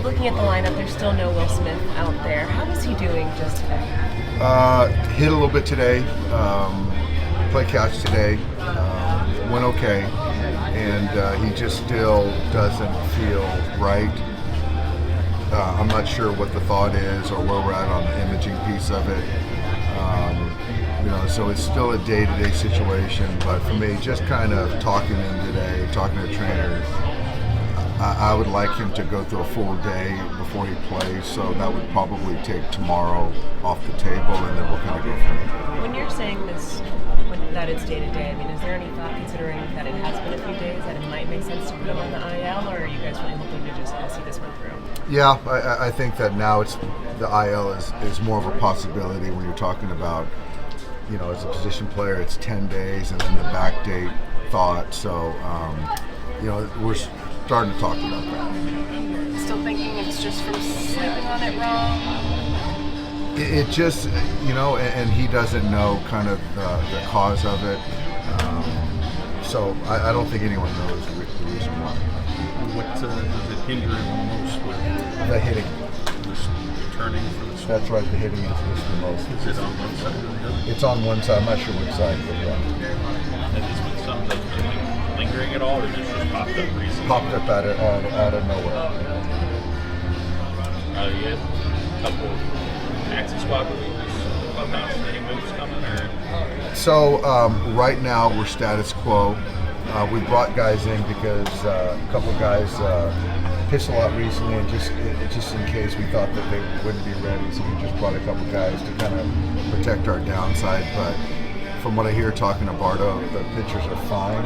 Looking at the lineup, there's still no Will Smith out there. How is he doing just today? Hit a little bit today, played catch today, went okay, and he just still doesn't feel right. I'm not sure what the thought is or where we're at on the imaging piece of it. So it's still a day-to-day situation, but for me, just kind of talking to him today, talking to trainers, I would like him to go through a full day before he plays, so that would probably take tomorrow off the table, and then we'll kind of go from there. When you're saying this, that it's day-to-day, I mean, is there any thought, considering that it has been a few days, that it might make sense to put him on the IL, or are you guys really hoping to just see this one through? Yeah, I think that now the IL is more of a possibility when you're talking about, as a position player, it's 10 days, and then the back date thought, so, we're starting to talk about that. Still thinking it's just from sleeping on it wrong? It just, and he doesn't know kind of the cause of it. So I don't think anyone knows the reason why. What does it hinder him most with? The hitting. Just turning for the swing? That's right, the hitting is the most. Is it on one side or the other? It's on one side. I'm not sure which side, but yeah. Has this been something that's been lingering at all, or just popped up recently? Popped up out of nowhere. You had a couple taxi squad clubhouse, any moves coming, or? So right now we're status quo. We brought guys in because a couple guys pitched a lot recently, and just in case we thought that they wouldn't be ready, so we just brought a couple guys to kind of protect our downside. But from what I hear talking to Bardo, the pitchers are fine.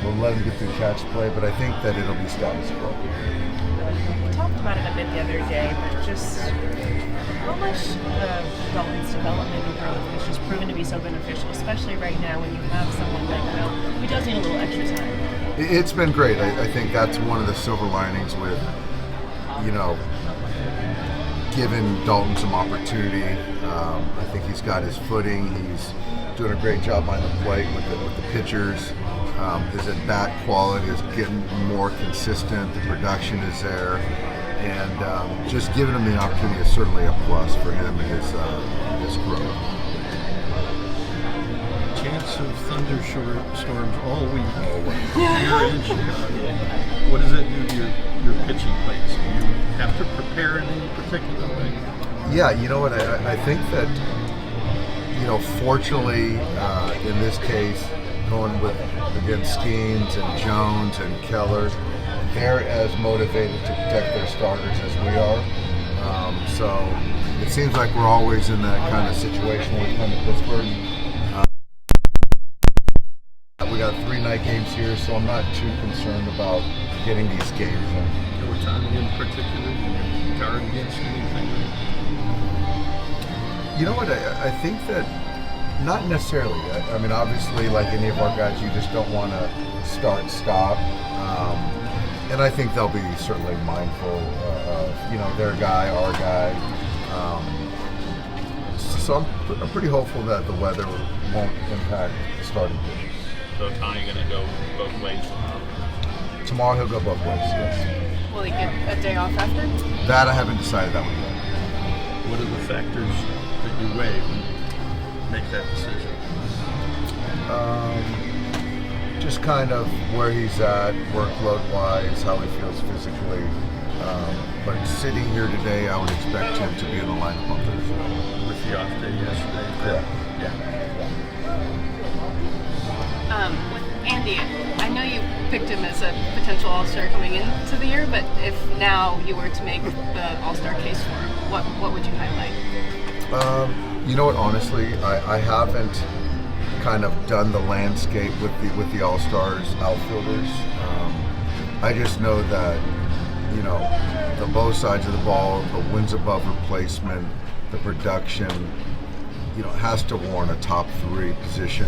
We'll let them get through catch play, but I think that it'll be status quo. We talked about it a bit the other day, but just how much of Dalton's development and growth has just proven to be so beneficial, especially right now when you have someone like Will who does need a little extra time? It's been great. I think that's one of the silver linings with, giving Dalton some opportunity. I think he's got his footing. He's doing a great job behind the plate with the pitchers. His at-bat quality is getting more consistent. The production is there. And just giving him the opportunity is certainly a plus for him and his growth. Chance of thunderstorms all week. Here in Chicago. What does it do to your pitching plays? Do you have to prepare in any particular way? Yeah, you know what? I think that, fortunately, in this case, going with, again, Skenes and Jones and Keller, they're as motivated to protect their starters as we are. So it seems like we're always in that kind of situation when we come to Pittsburgh. We got 3 night games here, so I'm not too concerned about getting these games in. What time in particular? Do you guard against anything? You know what? I think that not necessarily. I mean, obviously, like any of our guys, you just don't want to start-stop. And I think they'll be certainly mindful of, their guy, our guy. So I'm pretty hopeful that the weather won't impact the starting pitch. So Tony going to go both ways? Tomorrow he'll go both ways, yes. Will he get a day off after? That I haven't decided that one yet. What are the factors that you weigh when you make that decision? Just kind of where he's at, workload-wise, how he feels physically. But sitting here today, I would expect him to be in the lineup on Thursday. With the off day yesterday? Correct. Yeah. With Andy, I know you picked him as a potential All-Star coming into the year, but if now you were to make the All-Star case for him, what would you highlight? You know what? Honestly, I haven't kind of done the landscape with the All-Stars outfielders. I just know that the both sides of the ball, the wins above replacement, the production, has to warrant a top 3 position,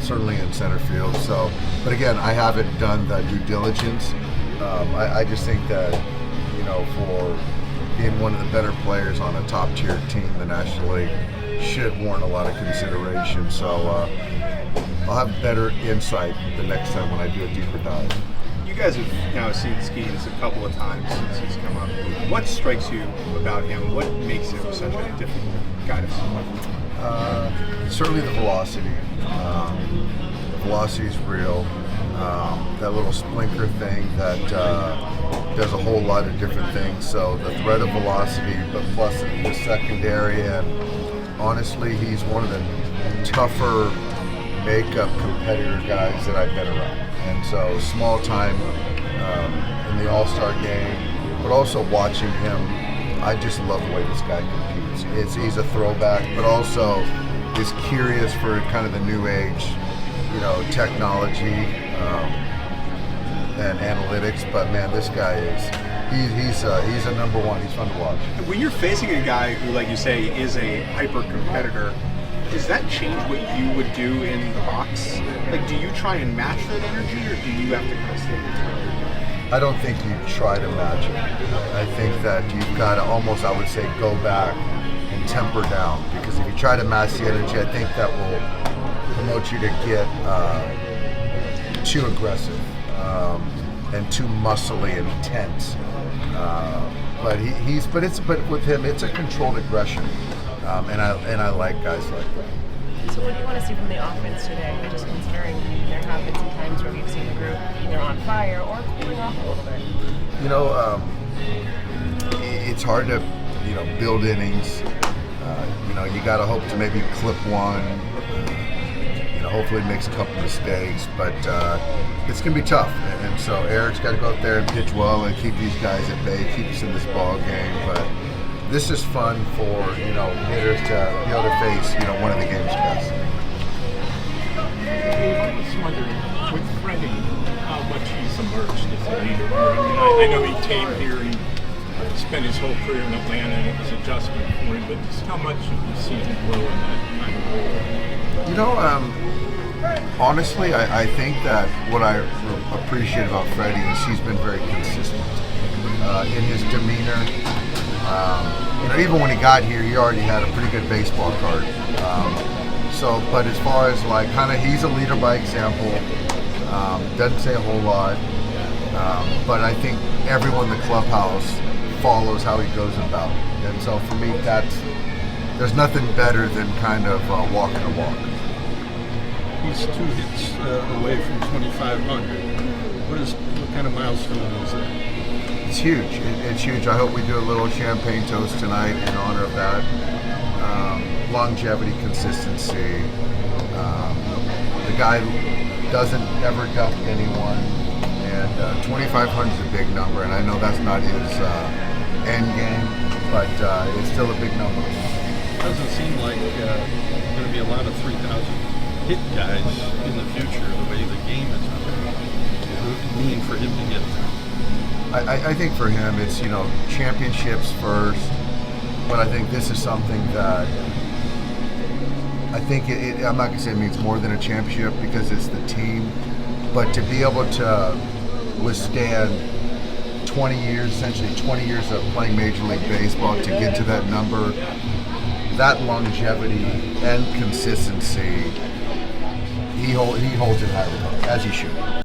certainly in center field. So, but again, I haven't done the due diligence. I just think that, for being one of the better players on a top tier team in the National League should warrant a lot of consideration. So I'll have better insight the next time when I do a deeper dive. You guys have now seen Skenes a couple of times since he's come up. What strikes you about him? What makes him such a different guy to see? Certainly the velocity. The velocity is real. That little splinter thing that does a whole lot of different things. So the threat of velocity, but plus the secondary, and honestly, he's one of the tougher makeup competitor guys that I've been around. And so small time in the All-Star game, but also watching him, I just love the way this guy competes. He's a throwback, but also is curious for kind of the new age, technology and analytics. But man, this guy he's a number one. He's fun to watch. When you're facing a guy who, like you say, is a hyper competitor, does that change what you would do in the box? Like, do you try and match that energy, or do you have to kind of stay in? I don't think you try to match it. I think that you've got to almost, I would say, go back and temper down, because if you try to match the energy, I think that will promote you to get too aggressive and too muscly and intense. But with him, it's a controlled aggression, and I like guys like that. So what do you want to see from the offense today? Just considering there have been some times where we've seen the group either on fire or cooling off a little bit. It's hard to, build innings. You got to hope to maybe clip one. Hopefully makes a couple mistakes, but it's going to be tough. And so Eric's got to go out there and pitch well and keep these guys at bay, keep us in this ball game. But this is fun for hitters to be able to face one of the game's best. I was wondering, with Freddy, how much he's emerged as a leader. I know he came here and spent his whole career in Atlanta, and it was an adjustment for him. But just how much have you seen him grow in that kind of role? Honestly, I think that what I appreciate about Freddy is he's been very consistent in his demeanor. Even when he got here, he already had a pretty good baseball card. But as far as he's a leader by example. Doesn't say a whole lot, but I think everyone in the clubhouse follows how he goes about it. And so for me, there's nothing better than kind of walking a walk. He's 2 hits away from 2,500. What kind of milestone is that? It's huge. It's huge. I hope we do a little champagne toast tonight in honor of that. Longevity, consistency. The guy doesn't ever duck anyone, and 2,500 is a big number. And I know that's not his end game, but it's still a big number. It doesn't seem like there's going to be a lot of 3,000 hit guys in the future, the way the game is mean for him to get there. I think for him it's championships first, but I think this is something that I think I'm not going to say it means more than a championship because it's the team, but to be able to withstand 20 years, essentially 20 years of playing Major League Baseball to get to that number, that longevity and consistency, he holds it high, as he should.